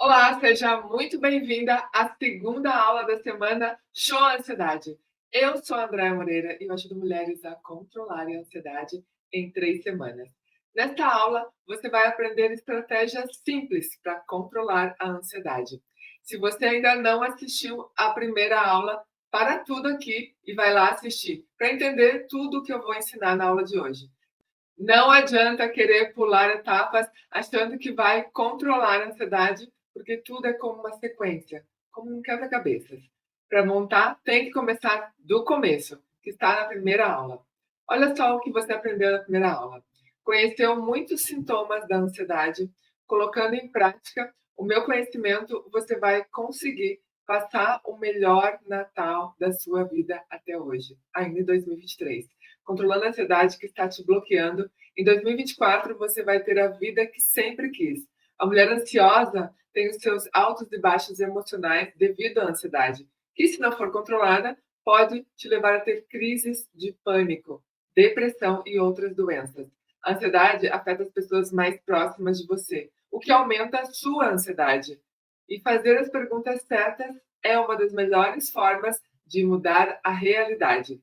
Olá, seja muito bem-vinda à segunda aula da semana Show Ansiedade. Eu sou a Andréa Moreira e eu ajudo mulheres a controlarem a ansiedade em 3 semanas. Nesta aula, você vai aprender estratégias simples para controlar a ansiedade. Se você ainda não assistiu à primeira aula, para tudo aqui e vai lá assistir, para entender tudo o que eu vou ensinar na aula de hoje. Não adianta querer pular etapas achando que vai controlar a ansiedade, porque tudo é como uma sequência, como um quebra-cabeças. Para montar, tem que começar do começo, que está na primeira aula. Olha só o que você aprendeu na primeira aula. Conheceu muitos sintomas da ansiedade. Colocando em prática o meu conhecimento, você vai conseguir passar o melhor Natal da sua vida até hoje, ainda em 2023. Controlando a ansiedade que está te bloqueando. Em 2024, você vai ter a vida que sempre quis. A mulher ansiosa tem os seus altos e baixos emocionais devido à ansiedade, que, se não for controlada, pode te levar a ter crises de pânico, depressão e outras doenças. A ansiedade afeta as pessoas mais próximas de você, o que aumenta a sua ansiedade. E fazer as perguntas certas é uma das melhores formas de mudar a realidade.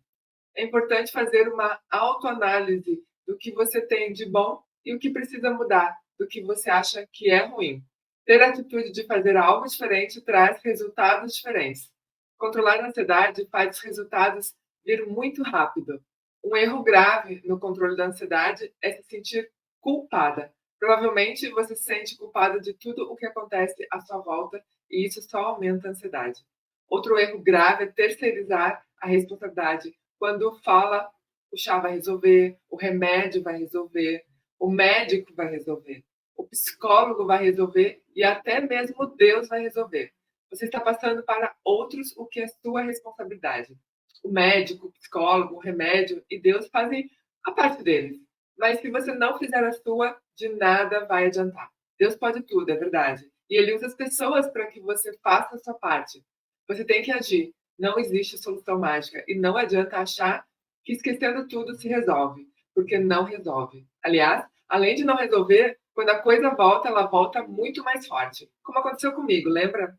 É importante fazer uma autoanálise do que você tem de bom e o que precisa mudar, do que você acha que é ruim. Ter a atitude de fazer algo diferente traz resultados diferentes. Controlar a ansiedade faz os resultados vir muito rápido. Um erro grave no controle da ansiedade é se sentir culpada. Provavelmente você se sente culpada de tudo o que acontece à sua volta e isso só aumenta a ansiedade. Outro erro grave é terceirizar a responsabilidade. Quando fala, o chá vai resolver, o remédio vai resolver, o médico vai resolver, o psicólogo vai resolver e até mesmo Deus vai resolver. Você está passando para outros o que é sua responsabilidade. O médico, o psicólogo, o remédio e Deus fazem a parte deles. Mas se você não fizer a sua, de nada vai adiantar. Deus pode tudo, é verdade. E Ele usa as pessoas para que você faça a sua parte. Você tem que agir. Não existe solução mágica e não adianta achar que esquecendo tudo se resolve, porque não resolve. Aliás, além de não resolver, quando a coisa volta, ela volta muito mais forte. Como aconteceu comigo, lembra?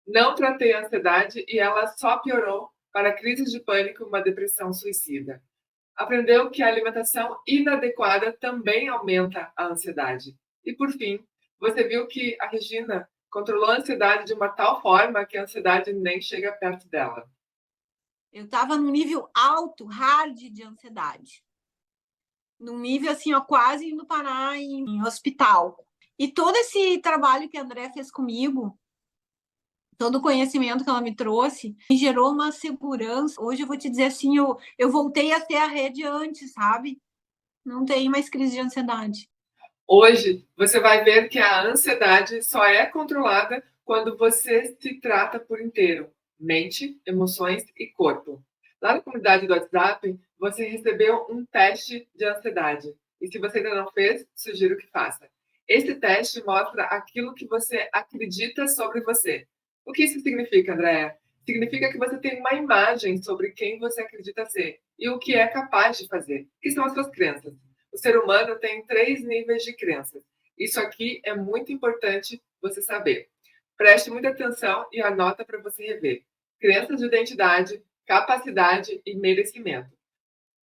Não tratei a ansiedade e ela só piorou para crises de pânico e uma depressão suicida. Aprendeu que a alimentação inadequada também aumenta a ansiedade. E por fim, você viu que a Regina controlou a ansiedade de uma tal forma que a ansiedade nem chega perto dela. Eu estava num nível alto, hard de ansiedade. Num nível assim, ó, quase indo parar em hospital. E todo esse trabalho que a André fez comigo, todo o conhecimento que ela me trouxe, me gerou uma segurança. Hoje eu vou te dizer assim, eu voltei a ter a rede antes, sabe? Não tem mais crise de ansiedade. Hoje, você vai ver que a ansiedade só é controlada quando você se trata por inteiro, mente, emoções e corpo. Lá na comunidade do WhatsApp, você recebeu um teste de ansiedade. E se você ainda não fez, sugiro que faça. Esse teste mostra aquilo que você acredita sobre você. O que isso significa, Andréa? Significa que você tem uma imagem sobre quem você acredita ser e o que é capaz de fazer, que são as suas crenças. O ser humano tem 3 níveis de crenças. Isso aqui é muito importante você saber. Preste muita atenção e anota para você rever. Crenças de identidade, capacidade e merecimento.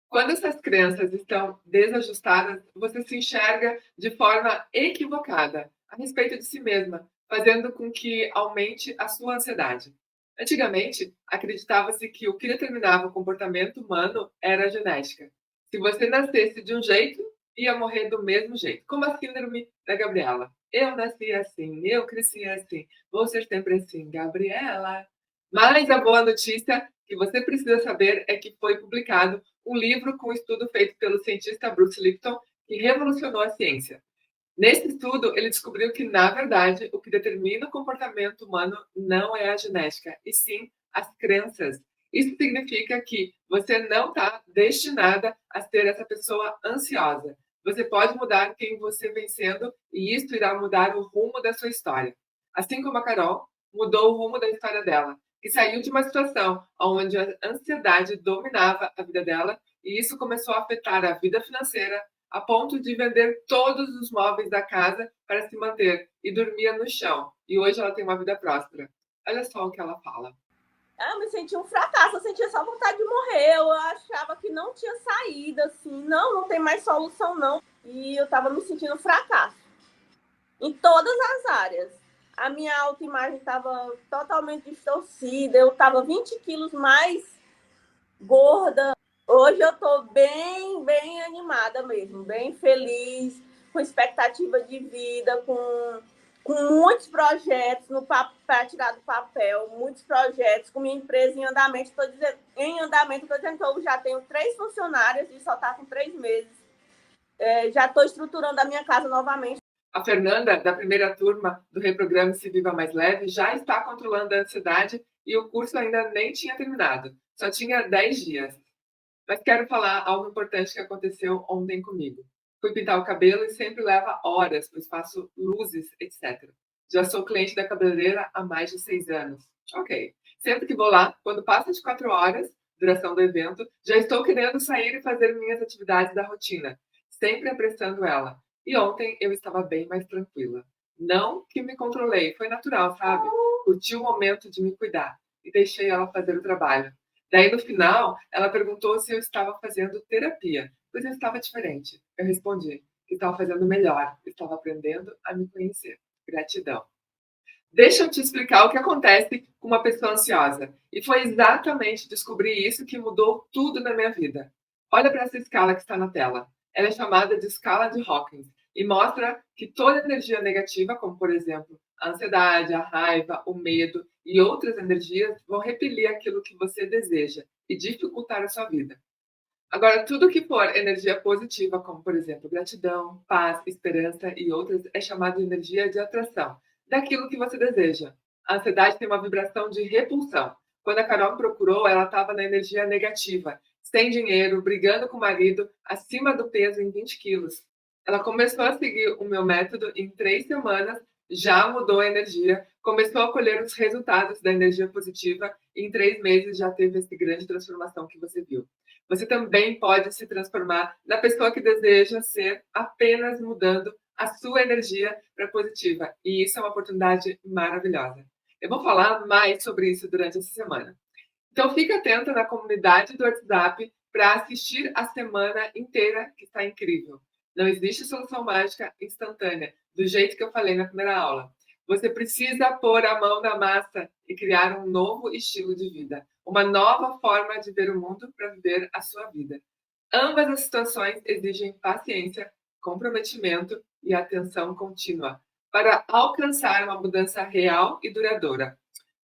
Quando essas crenças estão desajustadas, você se enxerga de forma equivocada a respeito de si mesma, fazendo com que aumente a sua ansiedade. Antigamente, acreditava-se que o que determinava o comportamento humano era a genética. Se você nascesse de um jeito, ia morrer do mesmo jeito, como a síndrome da Gabriela. Eu nasci assim, eu cresci assim, vou ser sempre assim, Gabriela. Mas a boa notícia que você precisa saber é que foi publicado um livro com um estudo feito pelo cientista Bruce Lipton que revolucionou a ciência. Nesse estudo, ele descobriu que, na verdade, o que determina o comportamento humano não é a genética, e sim as crenças. Isso significa que você não está destinada a ser essa pessoa ansiosa. Você pode mudar quem você vem sendo e isso irá mudar o rumo da sua história. Assim como a Carol mudou o rumo da história dela, que saiu de uma situação onde a ansiedade dominava a vida dela e isso começou a afetar a vida financeira, a ponto de vender todos os móveis da casa para se manter e dormia no chão. E hoje ela tem uma vida próspera. Olha só o que ela fala. Eu me sentia um fracasso, eu sentia só vontade de morrer, eu achava que não tinha saída, assim, não tem mais solução, não. E eu estava me sentindo um fracasso em todas as áreas. A minha autoimagem estava totalmente distorcida, eu estava 20 quilos mais gorda. Hoje eu estou bem animada mesmo, bem feliz, com expectativa de vida, com muitos projetos para tirar do papel, muitos projetos, com minha empresa em andamento. Estou dizendo que eu já tenho 3 funcionários e só está com 3 meses. Já estou estruturando a minha casa novamente. A Fernanda, da primeira turma do Reprograme-se Viva Mais Leve, já está controlando a ansiedade e o curso ainda nem tinha terminado. Só tinha 10 dias. Mas quero falar algo importante que aconteceu ontem comigo. Fui pintar o cabelo e sempre leva horas, pois faço luzes, etc. Já sou cliente da cabeleireira há mais de 6 anos. Ok. Sempre que vou lá, quando passa de 4 horas, duração do evento, já estou querendo sair e fazer minhas atividades da rotina, sempre apressando ela. E ontem eu estava bem mais tranquila. Não que me controlei, foi natural, sabe? Curti o momento de me cuidar e deixei ela fazer o trabalho. Daí, no final, ela perguntou se eu estava fazendo terapia, pois eu estava diferente. Eu respondi que estava fazendo melhor, estava aprendendo a me conhecer. Gratidão. Deixa eu te explicar o que acontece com uma pessoa ansiosa. E foi exatamente descobrir isso que mudou tudo na minha vida. Olha para essa escala que está na tela. Ela é chamada de escala de Hawkins e mostra que toda energia negativa, como por exemplo a ansiedade, a raiva, o medo e outras energias, vão repelir aquilo que você deseja e dificultar a sua vida. Agora, tudo que for energia positiva, como por exemplo gratidão, paz, esperança e outras, é chamado de energia de atração, daquilo que você deseja. A ansiedade tem uma vibração de repulsão. Quando a Carol me procurou, ela estava na energia negativa, sem dinheiro, brigando com o marido, acima do peso em 20 quilos. Ela começou a seguir o meu método em 3 semanas, já mudou a energia, começou a colher os resultados da energia positiva e em 3 meses já teve essa grande transformação que você viu. Você também pode se transformar na pessoa que deseja ser, apenas mudando a sua energia para positiva. E isso é uma oportunidade maravilhosa. Eu vou falar mais sobre isso durante essa semana. Então, fique atento na comunidade do WhatsApp para assistir a semana inteira, que está incrível. Não existe solução mágica instantânea, do jeito que eu falei na primeira aula. Você precisa pôr a mão na massa e criar um novo estilo de vida, uma nova forma de ver o mundo para viver a sua vida. Ambas as situações exigem paciência, comprometimento e atenção contínua para alcançar uma mudança real e duradoura.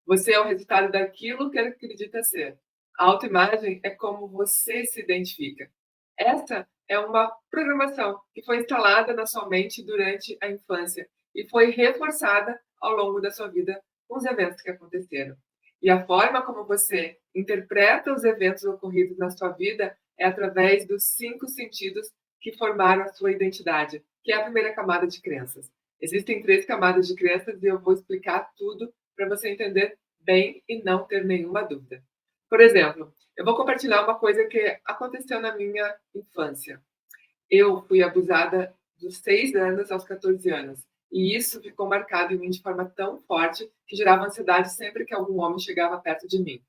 Você é o resultado daquilo que acredita ser. A autoimagem é como você se identifica. Essa é uma programação que foi instalada na sua mente durante a infância e foi reforçada ao longo da sua vida com os eventos que aconteceram. E a forma como você interpreta os eventos ocorridos na sua vida é através dos 5 sentidos que formaram a sua identidade, que é a primeira camada de crenças. Existem 3 camadas de crenças e eu vou explicar tudo para você entender bem e não ter nenhuma dúvida. Por exemplo, eu vou compartilhar uma coisa que aconteceu na minha infância. Eu fui abusada dos 6 anos aos 14 anos. E isso ficou marcado em mim de forma tão forte que gerava ansiedade sempre que algum homem chegava perto de mim.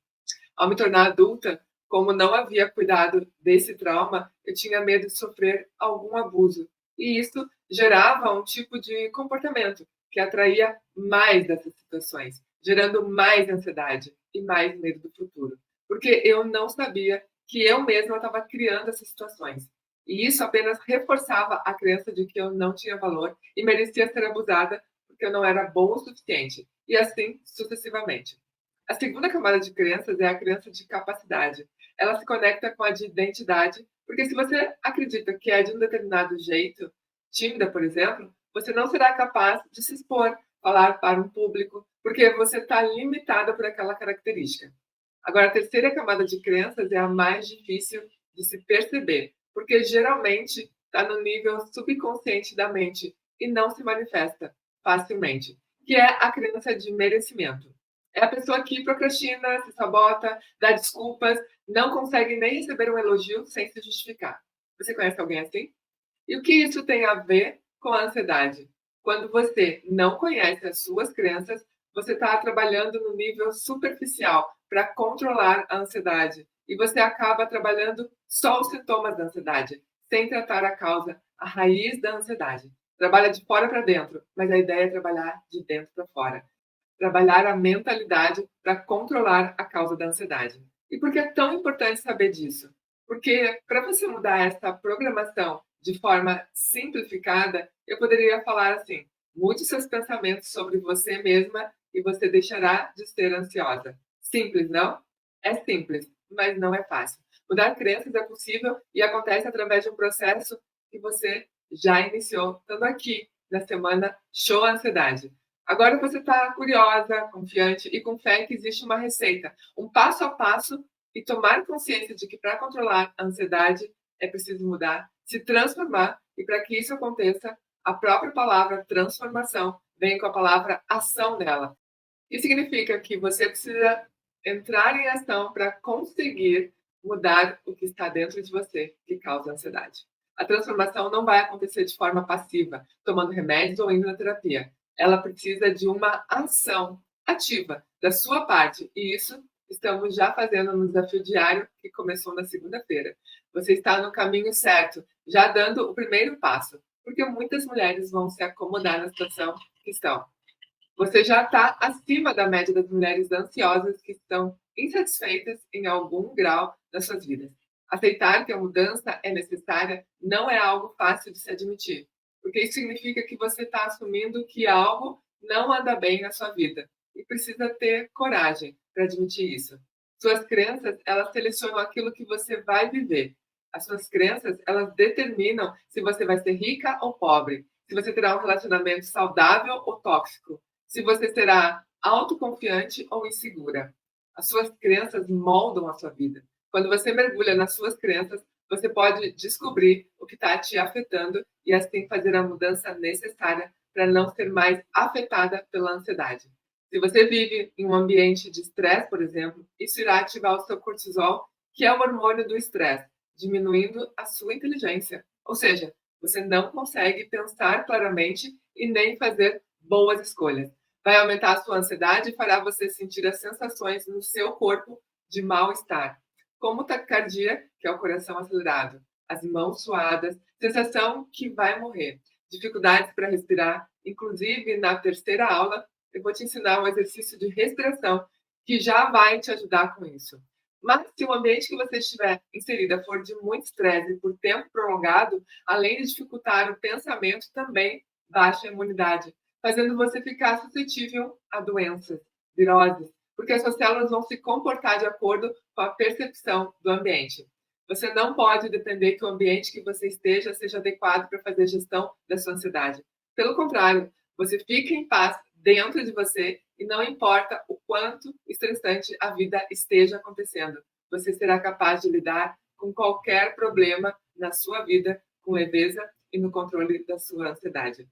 Ao me tornar adulta, como não havia cuidado desse trauma, eu tinha medo de sofrer algum abuso. E isso gerava um tipo de comportamento que atraía mais dessas situações, gerando mais ansiedade e mais medo do futuro. Porque eu não sabia que eu mesma estava criando essas situações. E isso apenas reforçava a crença de que eu não tinha valor e merecia ser abusada porque eu não era bom o suficiente. E assim sucessivamente. A segunda camada de crenças é a crença de capacidade. Ela se conecta com a de identidade, porque se você acredita que é de um determinado jeito, tímida, por exemplo, você não será capaz de se expor, falar para um público, porque você está limitada por aquela característica. Agora, a terceira camada de crenças é a mais difícil de se perceber, porque geralmente está no nível subconsciente da mente e não se manifesta facilmente, que é a crença de merecimento. É a pessoa que procrastina, se sabota, dá desculpas, não consegue nem receber um elogio sem se justificar. Você conhece alguém assim? E o que isso tem a ver com a ansiedade? Quando você não conhece as suas crenças, você está trabalhando no nível superficial para controlar a ansiedade. E você acaba trabalhando só os sintomas da ansiedade, sem tratar a causa, a raiz da ansiedade. Trabalha de fora para dentro, mas a ideia é trabalhar de dentro para fora. Trabalhar a mentalidade para controlar a causa da ansiedade. E por que é tão importante saber disso? Porque para você mudar essa programação de forma simplificada, eu poderia falar assim: mude seus pensamentos sobre você mesma e você deixará de ser ansiosa. Simples, não? É simples, mas não é fácil. Mudar crenças é possível e acontece através de um processo que você já iniciou, estando aqui na semana Show Ansiedade. Agora você está curiosa, confiante e com fé que existe uma receita, um passo a passo e tomar consciência de que para controlar a ansiedade é preciso mudar, se transformar e para que isso aconteça, a própria palavra transformação vem com a palavra ação nela. Isso significa que você precisa entrar em ação para conseguir mudar o que está dentro de você que causa ansiedade. A transformação não vai acontecer de forma passiva, tomando remédios ou indo na terapia. Ela precisa de uma ação ativa da sua parte, e isso estamos já fazendo no desafio diário que começou na segunda-feira. Você está no caminho certo, já dando o primeiro passo, porque muitas mulheres vão se acomodar na situação que estão. Você já está acima da média das mulheres ansiosas que estão insatisfeitas em algum grau das suas vidas. Aceitar que a mudança é necessária não é algo fácil de se admitir, porque isso significa que você está assumindo que algo não anda bem na sua vida e precisa ter coragem para admitir isso. Suas crenças, elas selecionam aquilo que você vai viver. As suas crenças, elas determinam se você vai ser rica ou pobre, se você terá um relacionamento saudável ou tóxico, se você será autoconfiante ou insegura. As suas crenças moldam a sua vida. Quando você mergulha nas suas crenças, você pode descobrir o que está te afetando e assim fazer a mudança necessária para não ser mais afetada pela ansiedade. Se você vive em um ambiente de estresse, por exemplo, isso irá ativar o seu cortisol, que é o hormônio do estresse, diminuindo a sua inteligência. Ou seja, você não consegue pensar claramente e nem fazer boas escolhas. Vai aumentar a sua ansiedade e fará você sentir as sensações no seu corpo de mal-estar, como taquicardia, que é o coração acelerado, as mãos suadas, sensação que vai morrer, dificuldades para respirar. Inclusive, na terceira aula, eu vou te ensinar um exercício de respiração que já vai te ajudar com isso. Mas se o ambiente que você estiver inserida for de muito estresse por tempo prolongado, além de dificultar o pensamento, também baixa a imunidade, fazendo você ficar suscetível a doenças, viroses, porque as suas células vão se comportar de acordo com a percepção do ambiente. Você não pode depender que o ambiente que você esteja seja adequado para fazer gestão da sua ansiedade. Pelo contrário, você fica em paz dentro de você e não importa o quanto estressante a vida esteja acontecendo. Você será capaz de lidar com qualquer problema na sua vida com leveza e no controle da sua ansiedade.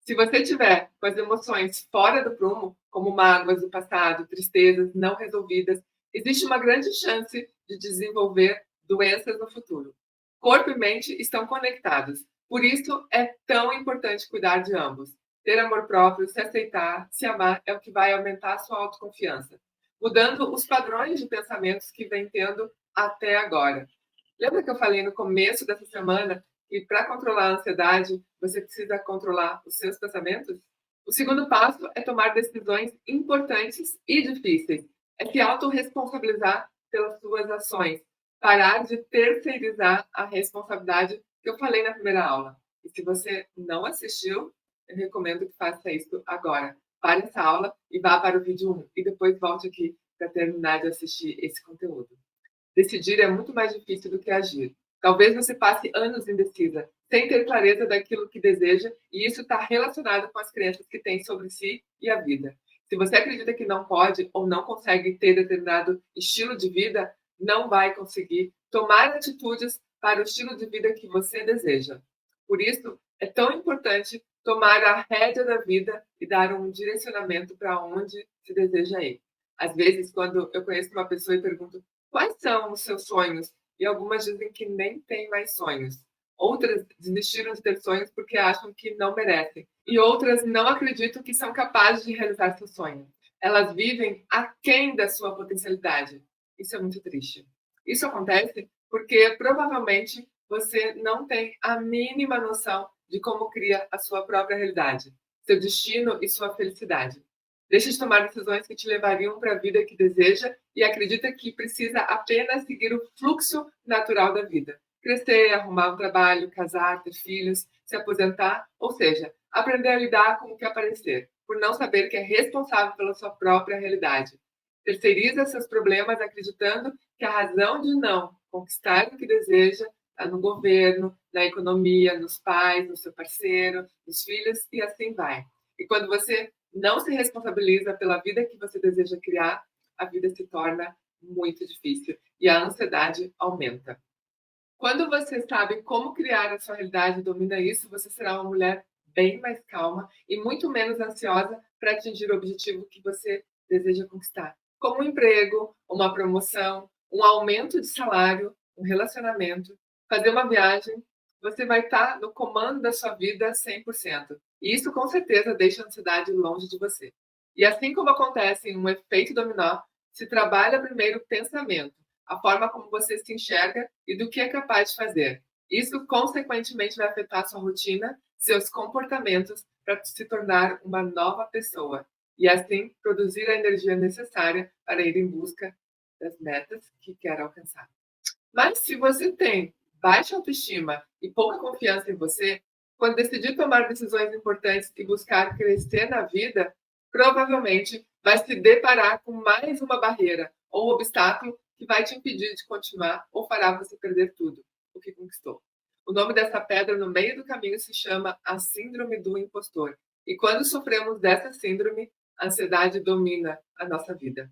Se você tiver com as emoções fora do prumo, como mágoas do passado, tristezas não resolvidas, existe uma grande chance de desenvolver doenças no futuro. Corpo e mente estão conectados, por isso é tão importante cuidar de ambos. Ter amor próprio, se aceitar, se amar é o que vai aumentar a sua autoconfiança, mudando os padrões de pensamentos que vem tendo até agora. Lembra que eu falei no começo dessa semana que para controlar a ansiedade, você precisa controlar os seus pensamentos? O segundo passo é tomar decisões importantes e difíceis. É se autorresponsabilizar pelas suas ações. Parar de terceirizar a responsabilidade que eu falei na primeira aula. E se você não assistiu, eu recomendo que faça isso agora. Pare essa aula e vá para o vídeo 1 e depois volte aqui para terminar de assistir esse conteúdo. Decidir é muito mais difícil do que agir. Talvez você passe anos indecisa, sem ter clareza daquilo que deseja, e isso está relacionado com as crenças que tem sobre si e a vida. Se você acredita que não pode ou não consegue ter determinado estilo de vida, não vai conseguir tomar atitudes para o estilo de vida que você deseja. Por isso, é tão importante tomar a rédea da vida e dar um direcionamento para onde se deseja ir. Às vezes, quando eu conheço uma pessoa e pergunto quais são os seus sonhos, e algumas dizem que nem têm mais sonhos. Outras desistiram de ter sonhos porque acham que não merecem. E outras não acreditam que são capazes de realizar seus sonhos. Elas vivem aquém da sua potencialidade. Isso é muito triste. Isso acontece porque provavelmente você não tem a mínima noção de como cria a sua própria realidade, seu destino e sua felicidade. Deixa de tomar decisões que te levariam para a vida que deseja e acredita que precisa apenas seguir o fluxo natural da vida. Crescer, arrumar um trabalho, casar, ter filhos, se aposentar, ou seja, aprender a lidar com o que aparecer, por não saber que é responsável pela sua própria realidade. Terceiriza seus problemas acreditando que a razão de não conquistar o que deseja está no governo, na economia, nos pais, no seu parceiro, nos filhos e assim vai. E quando você não se responsabiliza pela vida que você deseja criar, a vida se torna muito difícil e a ansiedade aumenta. Quando você sabe como criar a sua realidade e domina isso, você será uma mulher bem mais calma e muito menos ansiosa para atingir o objetivo que você deseja conquistar, como um emprego, uma promoção, um aumento de salário, um relacionamento, fazer uma viagem. Você vai estar no comando da sua vida 100%. E isso com certeza deixa a ansiedade longe de você. E assim como acontece em um efeito dominó, se trabalha primeiro o pensamento, a forma como você se enxerga e do que é capaz de fazer. Isso, consequentemente, vai afetar sua rotina, seus comportamentos para se tornar uma nova pessoa e, assim, produzir a energia necessária para ir em busca das metas que quer alcançar. Mas se você tem baixa autoestima e pouca confiança em você, quando decidir tomar decisões importantes e buscar crescer na vida, provavelmente vai se deparar com mais uma barreira ou obstáculo que vai te impedir de continuar ou fará você perder tudo o que conquistou. O nome dessa pedra no meio do caminho se chama a Síndrome do Impostor. E quando sofremos dessa síndrome, a ansiedade domina a nossa vida.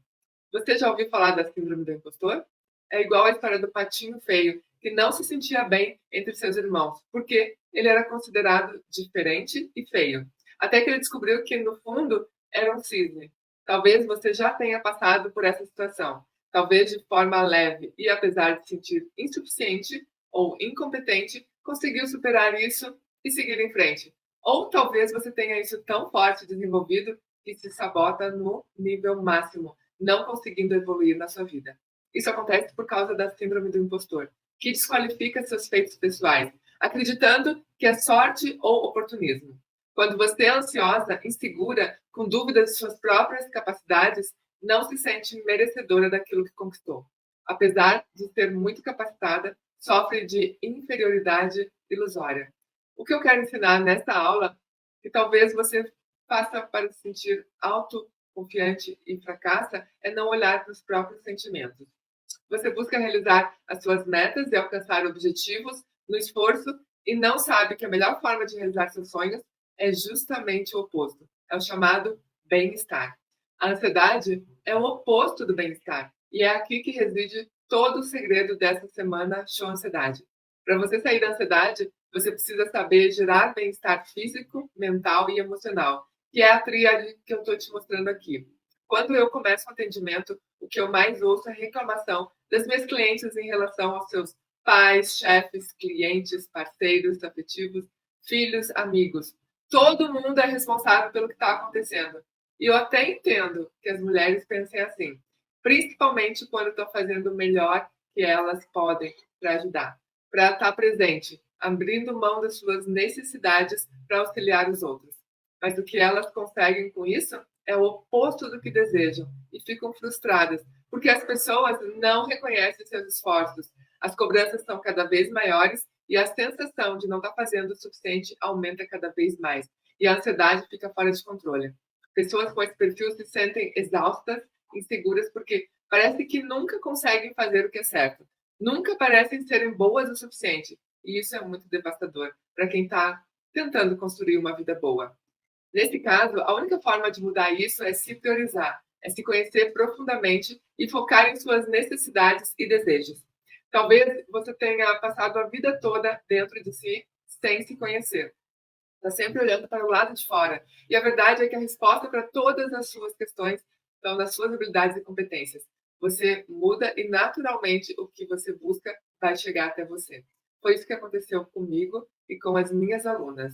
Você já ouviu falar da Síndrome do Impostor? É igual a história do patinho feio, que não se sentia bem entre seus irmãos, porque ele era considerado diferente e feio. Até que ele descobriu que, no fundo, era um cisne. Talvez você já tenha passado por essa situação. Talvez de forma leve e, apesar de se sentir insuficiente ou incompetente, conseguiu superar isso e seguir em frente. Ou talvez você tenha isso tão forte desenvolvido que se sabota no nível máximo, não conseguindo evoluir na sua vida. Isso acontece por causa da síndrome do impostor, que desqualifica seus feitos pessoais, acreditando que é sorte ou oportunismo. Quando você é ansiosa, insegura, com dúvidas de suas próprias capacidades, não se sente merecedora daquilo que conquistou. Apesar de ser muito capacitada, sofre de inferioridade ilusória. O que eu quero ensinar nesta aula, que talvez você faça para se sentir autoconfiante e fracassa, é não olhar para os próprios sentimentos. Você busca realizar as suas metas e alcançar objetivos no esforço e não sabe que a melhor forma de realizar seus sonhos é justamente o oposto. É o chamado bem-estar. A ansiedade é o oposto do bem-estar. E é aqui que reside todo o segredo dessa semana Show Ansiedade. Para você sair da ansiedade, você precisa saber gerar bem-estar físico, mental e emocional, que é a tríade que eu estou te mostrando aqui. Quando eu começo um atendimento, o que eu mais ouço é reclamação das minhas clientes em relação aos seus pais, chefes, clientes, parceiros afetivos, filhos, amigos. Todo mundo é responsável pelo que está acontecendo. E eu até entendo que as mulheres pensem assim, principalmente quando estão fazendo o melhor que elas podem para ajudar, para estar presente, abrindo mão das suas necessidades para auxiliar os outros. Mas o que elas conseguem com isso é o oposto do que desejam e ficam frustradas, porque as pessoas não reconhecem seus esforços, as cobranças são cada vez maiores e a sensação de não estar fazendo o suficiente aumenta cada vez mais e a ansiedade fica fora de controle. Pessoas com esse perfil se sentem exaustas, inseguras, porque parece que nunca conseguem fazer o que é certo, nunca parecem serem boas o suficiente e isso é muito devastador para quem está tentando construir uma vida boa. Nesse caso, a única forma de mudar isso é se priorizar, é se conhecer profundamente e focar em suas necessidades e desejos. Talvez você tenha passado a vida toda dentro de si sem se conhecer. Está sempre olhando para o lado de fora. E a verdade é que a resposta para todas as suas questões estão nas suas habilidades e competências. Você muda e naturalmente o que você busca vai chegar até você. Foi isso que aconteceu comigo e com as minhas alunas.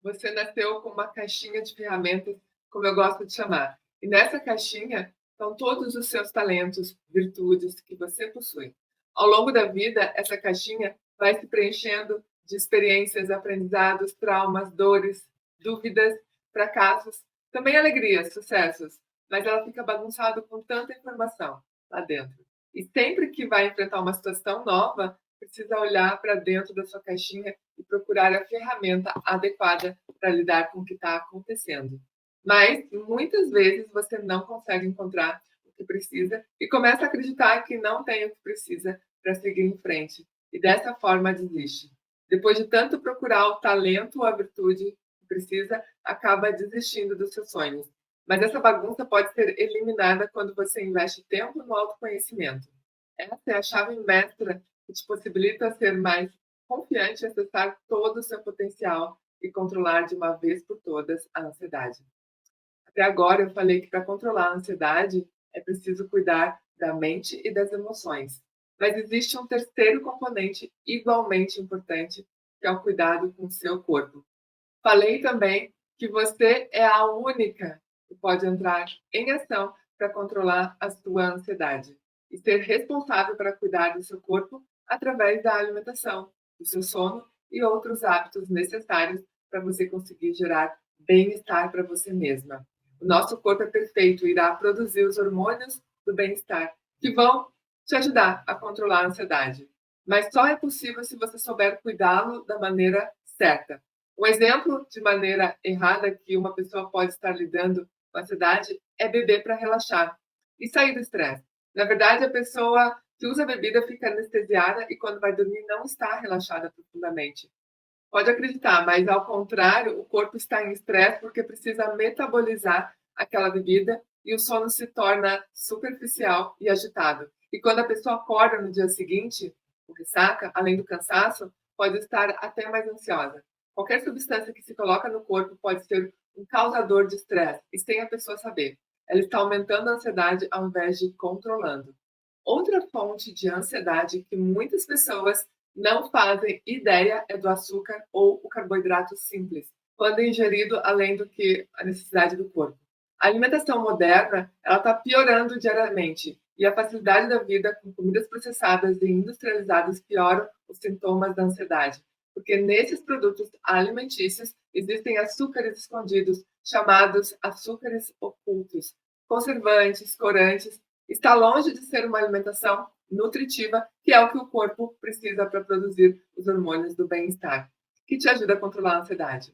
Você nasceu com uma caixinha de ferramentas, como eu gosto de chamar. E nessa caixinha estão todos os seus talentos, virtudes que você possui. Ao longo da vida, essa caixinha vai se preenchendo de experiências, aprendizados, traumas, dores, dúvidas, fracassos, também alegrias, sucessos, mas ela fica bagunçada com tanta informação lá dentro. E sempre que vai enfrentar uma situação nova, precisa olhar para dentro da sua caixinha e procurar a ferramenta adequada para lidar com o que está acontecendo. Mas muitas vezes você não consegue encontrar o que precisa e começa a acreditar que não tem o que precisa para seguir em frente. E dessa forma desiste. Depois de tanto procurar o talento ou a virtude que precisa, acaba desistindo dos seus sonhos. Mas essa bagunça pode ser eliminada quando você investe tempo no autoconhecimento. Essa é a chave mestra que te possibilita ser mais confiante e acessar todo o seu potencial e controlar de uma vez por todas a ansiedade. Até agora eu falei que para controlar a ansiedade é preciso cuidar da mente e das emoções. Mas existe um terceiro componente igualmente importante, que é o cuidado com o seu corpo. Falei também que você é a única que pode entrar em ação para controlar a sua ansiedade e ser responsável para cuidar do seu corpo através da alimentação, do seu sono e outros hábitos necessários para você conseguir gerar bem-estar para você mesma. O nosso corpo é perfeito e irá produzir os hormônios do bem-estar que vão te ajudar a controlar a ansiedade. Mas só é possível se você souber cuidá-lo da maneira certa. Um exemplo de maneira errada que uma pessoa pode estar lidando com a ansiedade é beber para relaxar e sair do estresse. Na verdade, a pessoa que usa a bebida fica anestesiada e quando vai dormir não está relaxada profundamente. Pode acreditar, mas ao contrário, o corpo está em estresse porque precisa metabolizar aquela bebida e o sono se torna superficial e agitado. E quando a pessoa acorda no dia seguinte, o ressaca, além do cansaço, pode estar até mais ansiosa. Qualquer substância que se coloca no corpo pode ser um causador de estresse e sem a pessoa saber. Ela está aumentando a ansiedade ao invés de controlando. Outra fonte de ansiedade que muitas pessoas não fazem ideia é do açúcar ou o carboidrato simples, quando ingerido além do que a necessidade do corpo. A alimentação moderna está piorando diariamente e a facilidade da vida com comidas processadas e industrializadas pioram os sintomas da ansiedade, porque nesses produtos alimentícios existem açúcares escondidos, chamados açúcares ocultos, conservantes, corantes. Está longe de ser uma alimentação nutritiva, que é o que o corpo precisa para produzir os hormônios do bem-estar, que te ajuda a controlar a ansiedade.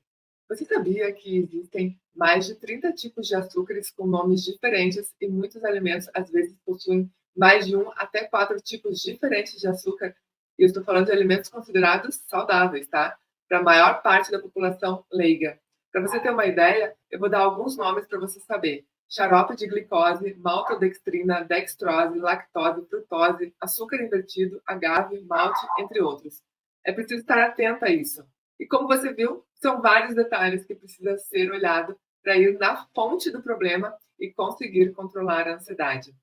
Você sabia que existem mais de 30 tipos de açúcares com nomes diferentes e muitos alimentos às vezes possuem mais de 1 até 4 tipos diferentes de açúcar? E eu estou falando de alimentos considerados saudáveis, tá? Para a maior parte da população leiga. Para você ter uma ideia, eu vou dar alguns nomes para você saber. Xarope de glicose, maltodextrina, dextrose, lactose, frutose, açúcar invertido, agave, malte, entre outros. É preciso estar atento a isso. E como você viu, são vários detalhes que precisa ser olhado para ir na fonte do problema e conseguir controlar a ansiedade.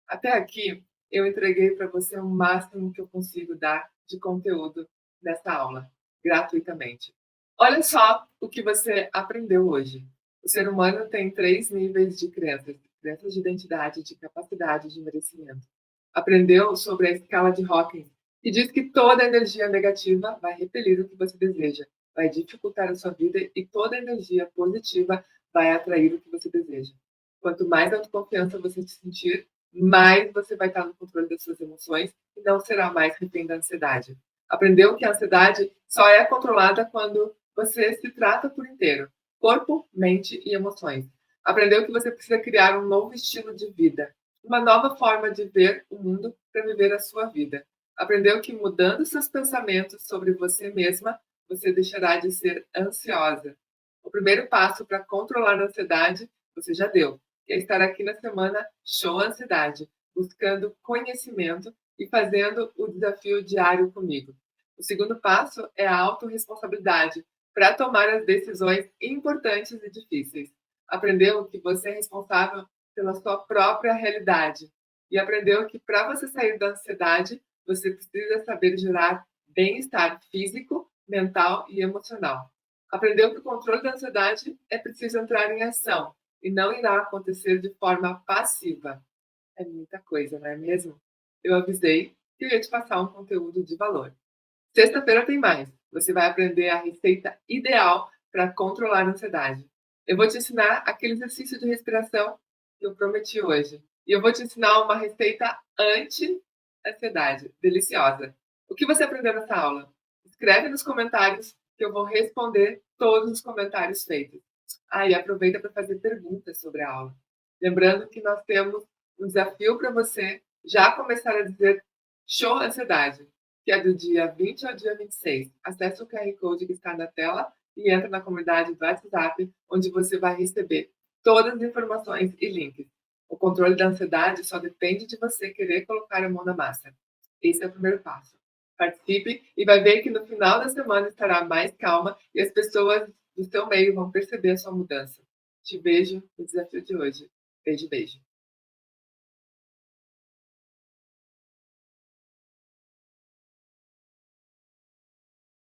Até aqui, eu entreguei para você o máximo que eu consigo dar de conteúdo nessa aula, gratuitamente. Olha só o que você aprendeu hoje. O ser humano tem 3 níveis de crenças: crenças de identidade, de capacidade, de merecimento. Aprendeu sobre a escala de Hawking, que diz que toda energia negativa vai repelir o que você deseja, vai dificultar a sua vida e toda energia positiva vai atrair o que você deseja. Quanto mais autoconfiança você se sentir, mais você vai estar no controle das suas emoções e não será mais refém da ansiedade. Aprendeu que a ansiedade só é controlada quando você se trata por inteiro: corpo, mente e emoções. Aprendeu que você precisa criar um novo estilo de vida, uma nova forma de ver o mundo para viver a sua vida. Aprendeu que mudando seus pensamentos sobre você mesma, você deixará de ser ansiosa. O primeiro passo para controlar a ansiedade você já deu, que é estar aqui na semana Show Ansiedade, buscando conhecimento e fazendo o desafio diário comigo. O segundo passo é a autorresponsabilidade, para tomar as decisões importantes e difíceis. Aprendeu que você é responsável pela sua própria realidade e aprendeu que para você sair da ansiedade, você precisa saber gerar bem-estar físico, mental e emocional. Aprendeu que o controle da ansiedade é preciso entrar em ação e não irá acontecer de forma passiva. É muita coisa, não é mesmo? Eu avisei que eu ia te passar um conteúdo de valor. Sexta-feira tem mais. Você vai aprender a receita ideal para controlar a ansiedade. Eu vou te ensinar aquele exercício de respiração que eu prometi hoje. E eu vou te ensinar uma receita anti-ansiedade, deliciosa. O que você aprendeu nessa aula? Escreve nos comentários que eu vou responder todos os comentários feitos. E aproveita para fazer perguntas sobre a aula. Lembrando que nós temos um desafio para você já começar a dizer show ansiedade, que é do dia 20 ao dia 26. Acesse o QR Code que está na tela e entra na comunidade do WhatsApp, onde você vai receber todas as informações e links. O controle da ansiedade só depende de você querer colocar a mão na massa. Esse é o primeiro passo. Participe e vai ver que no final da semana estará mais calma e as pessoas do seu meio vão perceber a sua mudança. Te vejo no desafio de hoje. Beijo, beijo.